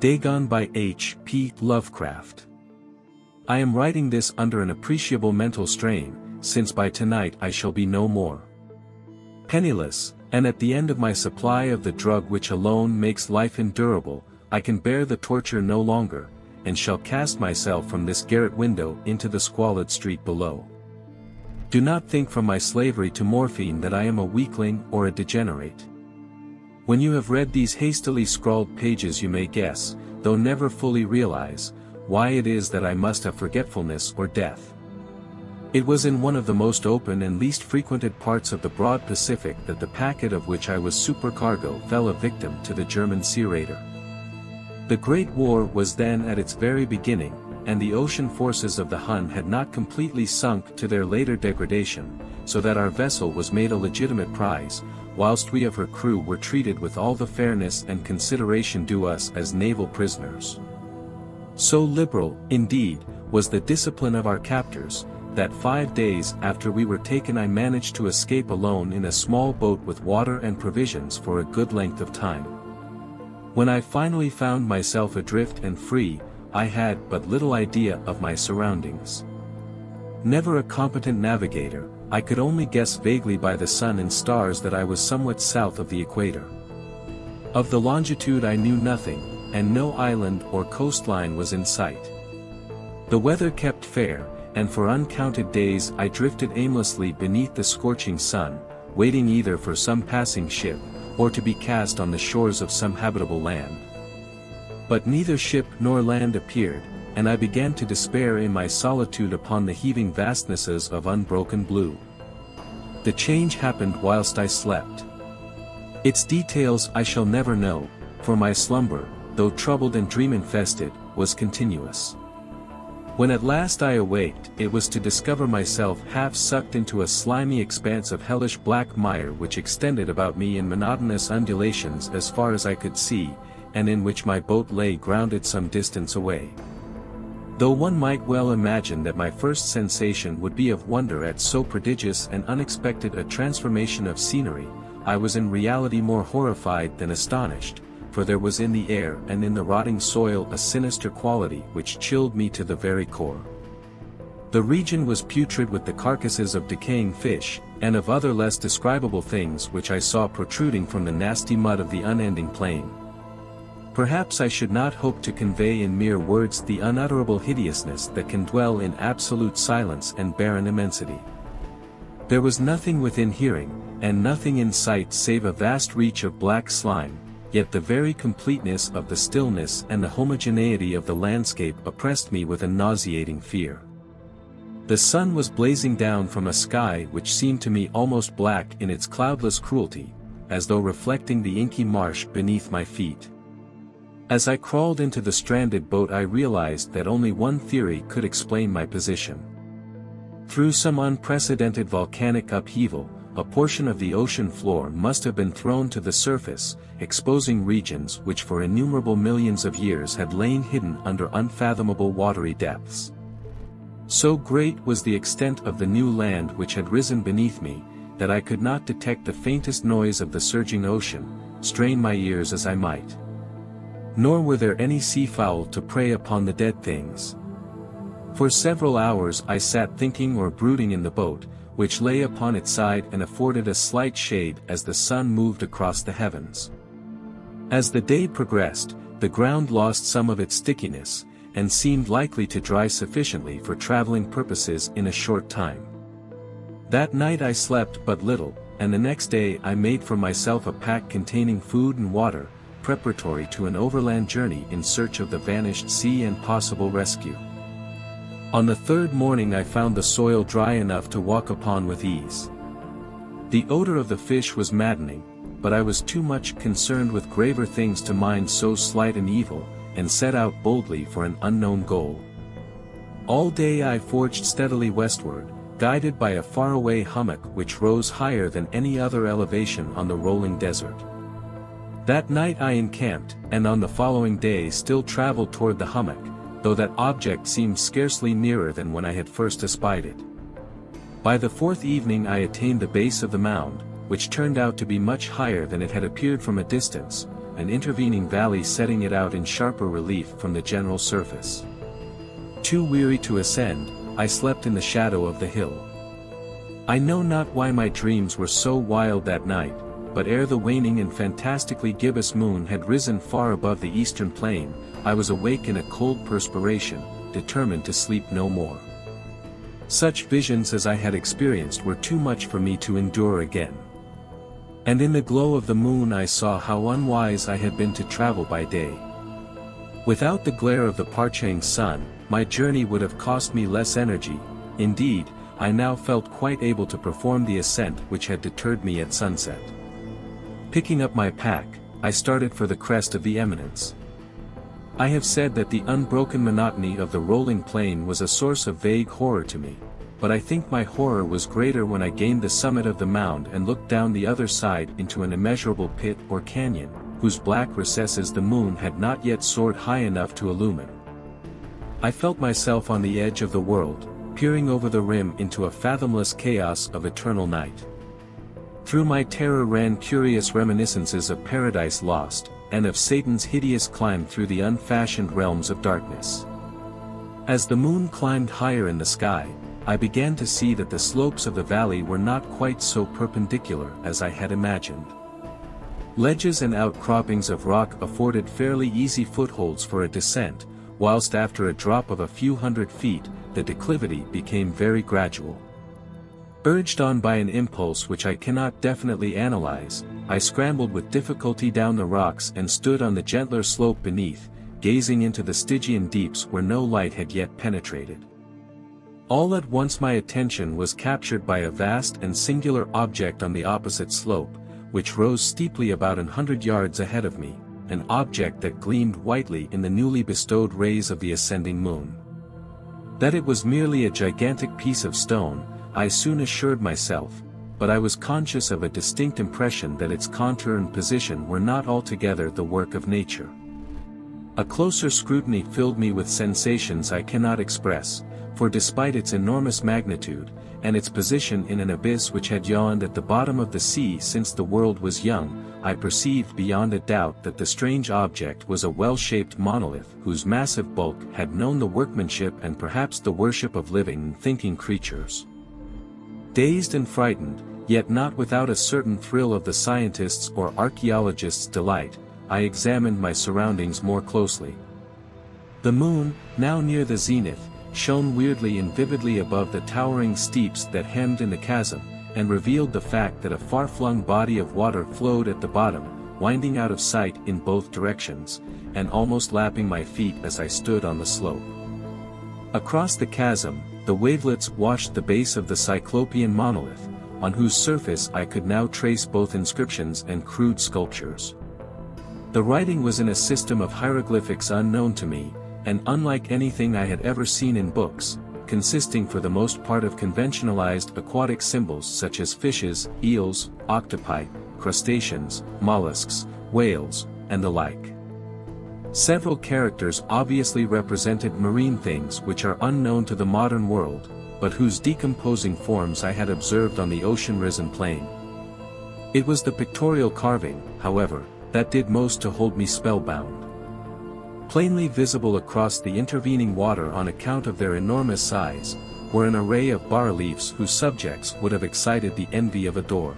Dagon by H. P. Lovecraft. I am writing this under an appreciable mental strain, since by tonight I shall be no more penniless, and at the end of my supply of the drug which alone makes life endurable, I can bear the torture no longer, and shall cast myself from this garret window into the squalid street below. Do not think from my slavery to morphine that I am a weakling or a degenerate. When you have read these hastily scrawled pages you may guess, though never fully realize, why it is that I must have forgetfulness or death. It was in one of the most open and least frequented parts of the broad Pacific that the packet of which I was supercargo fell a victim to the German sea raider. The Great War was then at its very beginning, and the ocean forces of the Hun had not completely sunk to their later degradation, so that our vessel was made a legitimate prize, whilst we of her crew were treated with all the fairness and consideration due us as naval prisoners. So liberal, indeed, was the discipline of our captors, that 5 days after we were taken I managed to escape alone in a small boat with water and provisions for a good length of time. When I finally found myself adrift and free, I had but little idea of my surroundings. Never a competent navigator, I could only guess vaguely by the sun and stars that I was somewhat south of the equator. Of the longitude I knew nothing, and no island or coastline was in sight. The weather kept fair, and for uncounted days I drifted aimlessly beneath the scorching sun, waiting either for some passing ship, or to be cast on the shores of some habitable land. But neither ship nor land appeared, and I began to despair in my solitude upon the heaving vastnesses of unbroken blue. The change happened whilst I slept. Its details I shall never know, for my slumber, though troubled and dream-infested, was continuous. When at last I awaked, it was to discover myself half sucked into a slimy expanse of hellish black mire which extended about me in monotonous undulations as far as I could see, and in which my boat lay grounded some distance away. Though one might well imagine that my first sensation would be of wonder at so prodigious and unexpected a transformation of scenery, I was in reality more horrified than astonished, for there was in the air and in the rotting soil a sinister quality which chilled me to the very core. The region was putrid with the carcasses of decaying fish, and of other less describable things which I saw protruding from the nasty mud of the unending plain. Perhaps I should not hope to convey in mere words the unutterable hideousness that can dwell in absolute silence and barren immensity. There was nothing within hearing, and nothing in sight save a vast reach of black slime, yet the very completeness of the stillness and the homogeneity of the landscape oppressed me with a nauseating fear. The sun was blazing down from a sky which seemed to me almost black in its cloudless cruelty, as though reflecting the inky marsh beneath my feet. As I crawled into the stranded boat I realized that only one theory could explain my position. Through some unprecedented volcanic upheaval, a portion of the ocean floor must have been thrown to the surface, exposing regions which for innumerable millions of years had lain hidden under unfathomable watery depths. So great was the extent of the new land which had risen beneath me, that I could not detect the faintest noise of the surging ocean, strain my ears as I might. Nor were there any seafowl to prey upon the dead things. For several hours I sat thinking or brooding in the boat, which lay upon its side and afforded a slight shade as the sun moved across the heavens. As the day progressed, the ground lost some of its stickiness, and seemed likely to dry sufficiently for traveling purposes in a short time. That night I slept but little, and the next day I made for myself a pack containing food and water, preparatory to an overland journey in search of the vanished sea and possible rescue. On the third morning I found the soil dry enough to walk upon with ease. The odor of the fish was maddening, but I was too much concerned with graver things to mind so slight an evil, and set out boldly for an unknown goal. All day I forged steadily westward, guided by a faraway hummock which rose higher than any other elevation on the rolling desert. That night I encamped, and on the following day still traveled toward the hummock, though that object seemed scarcely nearer than when I had first espied it. By the fourth evening I attained the base of the mound, which turned out to be much higher than it had appeared from a distance, an intervening valley setting it out in sharper relief from the general surface. Too weary to ascend, I slept in the shadow of the hill. I know not why my dreams were so wild that night, but ere the waning and fantastically gibbous moon had risen far above the eastern plain, I was awake in a cold perspiration, determined to sleep no more. Such visions as I had experienced were too much for me to endure again. And in the glow of the moon I saw how unwise I had been to travel by day. Without the glare of the parching sun, my journey would have cost me less energy. Indeed, I now felt quite able to perform the ascent which had deterred me at sunset. Picking up my pack, I started for the crest of the eminence. I have said that the unbroken monotony of the rolling plain was a source of vague horror to me, but I think my horror was greater when I gained the summit of the mound and looked down the other side into an immeasurable pit or canyon, whose black recesses the moon had not yet soared high enough to illumine. I felt myself on the edge of the world, peering over the rim into a fathomless chaos of eternal night. Through my terror ran curious reminiscences of Paradise Lost, and of Satan's hideous climb through the unfashioned realms of darkness. As the moon climbed higher in the sky, I began to see that the slopes of the valley were not quite so perpendicular as I had imagined. Ledges and outcroppings of rock afforded fairly easy footholds for a descent, whilst after a drop of a few hundred feet, the declivity became very gradual. Urged on by an impulse which I cannot definitely analyze, I scrambled with difficulty down the rocks and stood on the gentler slope beneath, gazing into the Stygian deeps where no light had yet penetrated. All at once my attention was captured by a vast and singular object on the opposite slope, which rose steeply about 100 yards ahead of me, an object that gleamed whitely in the newly bestowed rays of the ascending moon. That it was merely a gigantic piece of stone, I soon assured myself, but I was conscious of a distinct impression that its contour and position were not altogether the work of nature. A closer scrutiny filled me with sensations I cannot express, for despite its enormous magnitude, and its position in an abyss which had yawned at the bottom of the sea since the world was young, I perceived beyond a doubt that the strange object was a well-shaped monolith whose massive bulk had known the workmanship and perhaps the worship of living and thinking creatures. Dazed and frightened, yet not without a certain thrill of the scientist's or archaeologist's delight, I examined my surroundings more closely. The moon, now near the zenith, shone weirdly and vividly above the towering steeps that hemmed in the chasm, and revealed the fact that a far-flung body of water flowed at the bottom, winding out of sight in both directions, and almost lapping my feet as I stood on the slope. Across the chasm, the wavelets washed the base of the cyclopean monolith, on whose surface I could now trace both inscriptions and crude sculptures. The writing was in a system of hieroglyphics unknown to me, and unlike anything I had ever seen in books, consisting for the most part of conventionalized aquatic symbols such as fishes, eels, octopi, crustaceans, mollusks, whales, and the like. Several characters obviously represented marine things which are unknown to the modern world, but whose decomposing forms I had observed on the ocean-risen plain. It was the pictorial carving, however, that did most to hold me spellbound. Plainly visible across the intervening water on account of their enormous size, were an array of bas-reliefs whose subjects would have excited the envy of a Dor.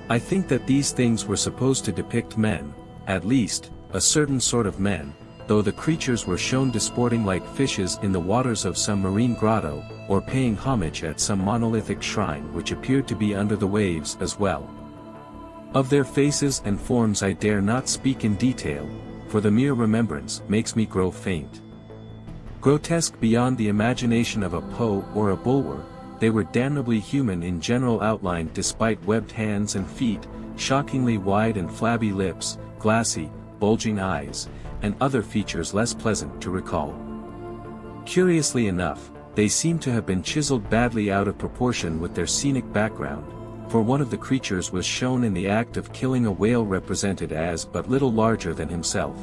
I think that these things were supposed to depict men, at least, a certain sort of men, though the creatures were shown disporting like fishes in the waters of some marine grotto, or paying homage at some monolithic shrine which appeared to be under the waves as well. Of their faces and forms I dare not speak in detail, for the mere remembrance makes me grow faint. Grotesque beyond the imagination of a Poe or a Bulwer, they were damnably human in general outline despite webbed hands and feet, shockingly wide and flabby lips, glassy, bulging eyes, and other features less pleasant to recall. Curiously enough, they seem to have been chiseled badly out of proportion with their scenic background, for one of the creatures was shown in the act of killing a whale represented as but little larger than himself.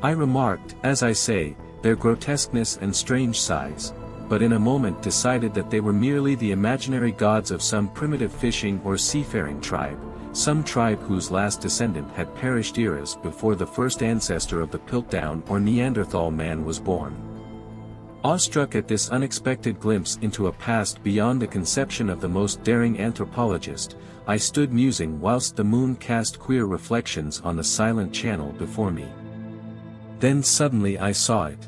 I remarked, as I say, their grotesqueness and strange size, but in a moment decided that they were merely the imaginary gods of some primitive fishing or seafaring tribe, some tribe whose last descendant had perished eras before the first ancestor of the Piltdown or Neanderthal man was born. Awestruck at this unexpected glimpse into a past beyond the conception of the most daring anthropologist, I stood musing whilst the moon cast queer reflections on the silent channel before me. Then suddenly I saw it.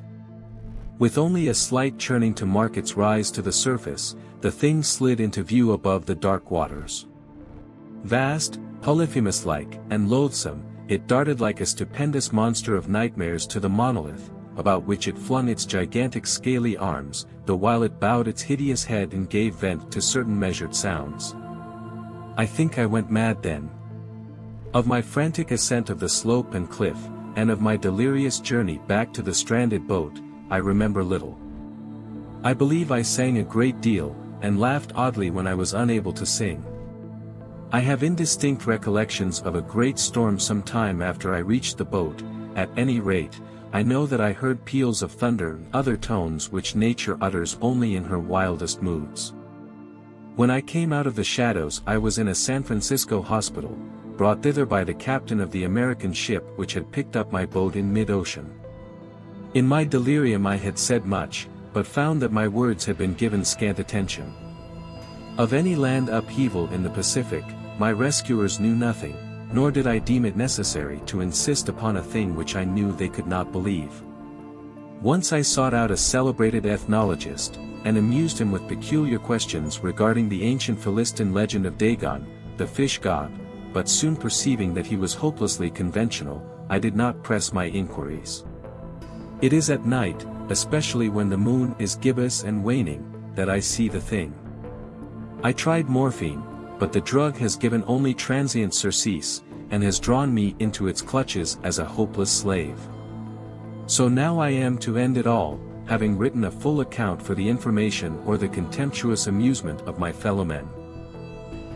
With only a slight churning to mark its rise to the surface, the thing slid into view above the dark waters. Vast, Polyphemus-like, and loathsome, it darted like a stupendous monster of nightmares to the monolith, about which it flung its gigantic scaly arms, the while it bowed its hideous head and gave vent to certain measured sounds. I think I went mad then. Of my frantic ascent of the slope and cliff, and of my delirious journey back to the stranded boat, I remember little. I believe I sang a great deal, and laughed oddly when I was unable to sing. I have indistinct recollections of a great storm some time after I reached the boat. At any rate, I know that I heard peals of thunder and other tones which nature utters only in her wildest moods. When I came out of the shadows I was in a San Francisco hospital, brought thither by the captain of the American ship which had picked up my boat in mid-ocean. In my delirium I had said much, but found that my words had been given scant attention. Of any land upheaval in the Pacific, my rescuers knew nothing, nor did I deem it necessary to insist upon a thing which I knew they could not believe. Once I sought out a celebrated ethnologist, and amused him with peculiar questions regarding the ancient Philistine legend of Dagon, the fish god, but soon perceiving that he was hopelessly conventional, I did not press my inquiries. It is at night, especially when the moon is gibbous and waning, that I see the thing. I tried morphine, but the drug has given only transient surcease, and has drawn me into its clutches as a hopeless slave. So now I am to end it all, having written a full account for the information or the contemptuous amusement of my fellow men.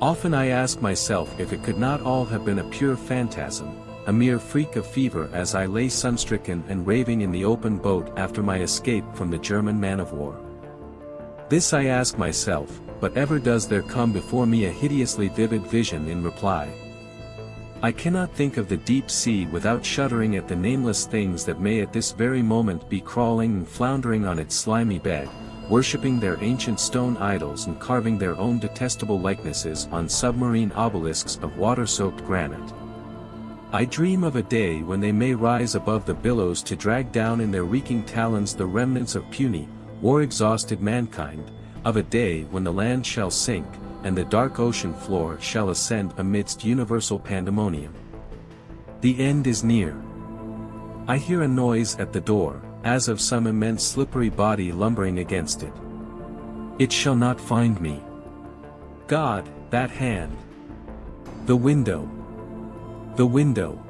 Often I ask myself if it could not all have been a pure phantasm, a mere freak of fever as I lay sunstricken and raving in the open boat after my escape from the German man-of-war. This I ask myself, but ever does there come before me a hideously vivid vision in reply. I cannot think of the deep sea without shuddering at the nameless things that may at this very moment be crawling and floundering on its slimy bed, worshipping their ancient stone idols and carving their own detestable likenesses on submarine obelisks of water-soaked granite. I dream of a day when they may rise above the billows to drag down in their reeking talons the remnants of puny, war-exhausted mankind, of a day when the land shall sink, and the dark ocean floor shall ascend amidst universal pandemonium. The end is near. I hear a noise at the door, as of some immense slippery body lumbering against it. It shall not find me. God, that hand! The window! The window!